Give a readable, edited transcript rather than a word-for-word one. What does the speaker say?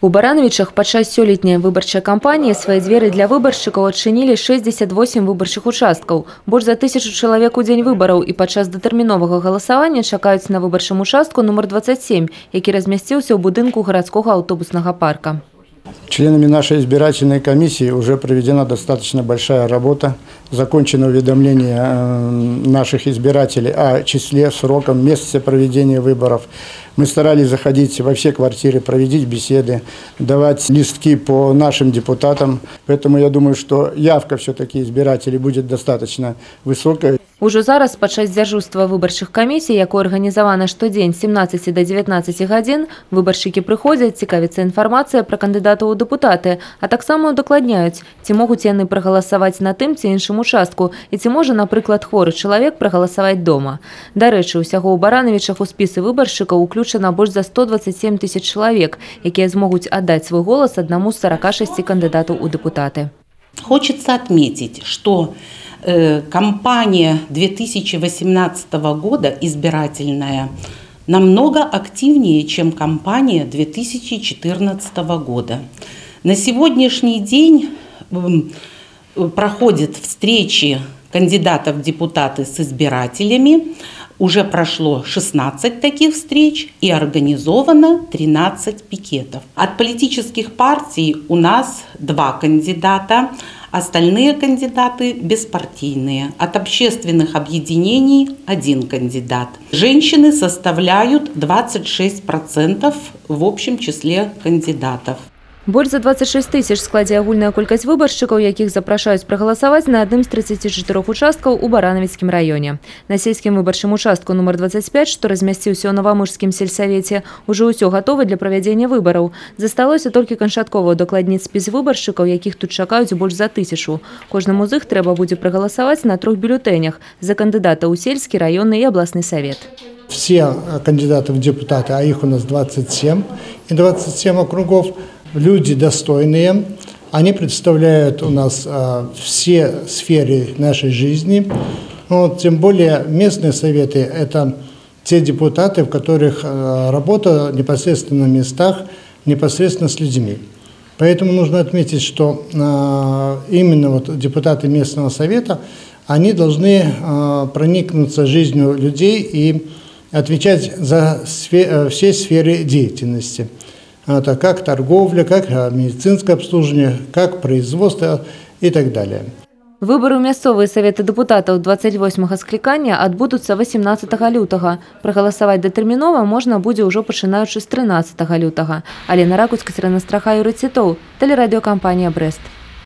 У Барановичах падчас сёлетняй выбарчай кампаніі свае дзверы для выбаршчыкаў адчынілі 68 выбарчых участкаў. Больш за 1000 чалавек у дзень выбараў і падчас датэрміновага галасавання чакаюць на выбарчым участку нумар 27, які размясціўся ў будынку гарадскога аўтобуснага парка. Членами нашей избирательной комиссии уже проведена достаточно большая работа. Закончено уведомление наших избирателей о числе, сроках, месте проведения выборов. Мы старались заходить во все квартиры, проводить беседы, давать листки по нашим депутатам. Поэтому я думаю, что явка все-таки избирателей будет достаточно высокая. Ужо зараз падчас дзяжурства выбарчых камісій, якое арганізавана штодзень з 17 до 19 гадзін, выбаршчыкі прыходзяць, цікавіцца інфармацыя пра кандыдатаў у дэпутаты, а таксама удакладняюць, ці могуць яны прагаласаваць на тым ці іншым участку і ці можа, напрыклад, хворы чалавек прагаласаваць дома. Дарэчы, усяго ў Барановичах у спісы выбаршчыкаў уключана больш за 127 000 чалавек, якія змогуць аддаць свой голас аднаму з 46 кандыдатаў у дэпутаты. Хочется отметить, что кампания 2018 года избирательная намного активнее, чем кампания 2014 года. На сегодняшний день проходят встречи кандидатов в депутаты с избирателями. Уже прошло 16 таких встреч и организовано 13 пикетов. От политических партий у нас 2 кандидата, остальные кандидаты беспартийные. От общественных объединений 1 кандидат. Женщины составляют 26% в общем числе кандидатов. Больш за 26 000 складзе агульная колькасць выбаршчыкаў, якіх запрашаюць прагаласаваць на адным з 34 участкаў у Барановіцкім раёне. На сельскім выбарчым участку нумар 25, што размясціўся ў Новамыжскім сельсавеце, ужо ўсё гатова для правядзення выбараў. Засталося толькі канчаткова удакладніць спіс выбаршчыкаў, якіх тут чакаюць больш за 1000. Кожнаму з іх трэба будзе прагаласаваць на 3 бюлетэнях за кандыдата ў сельскі, раённы і абласны савет. Все кандидаты в депутаты, а их у нас 27 и 27 округов, люди достойные, они представляют у нас все сферы нашей жизни. Вот, тем более местные советы – это те депутаты, в которых работа непосредственно на местах, непосредственно с людьми. Поэтому нужно отметить, что именно вот депутаты местного совета, они должны проникнуться жизнью людей и отвечать за все сферы деятельности. Это как торговля, как медицинское обслуживание, как производство и так далее. Выборы ў мясцовыя саветы дэпутатаў 28-га склікання адбудуцца 18 лютага. Прагаласаваць датэрмінова можна будзе ўжо пачынаючы з 13 лютага. Алена Ракуцька, Катерина Страха, Юрий Титов, тэлерадыёкампанія «Брест».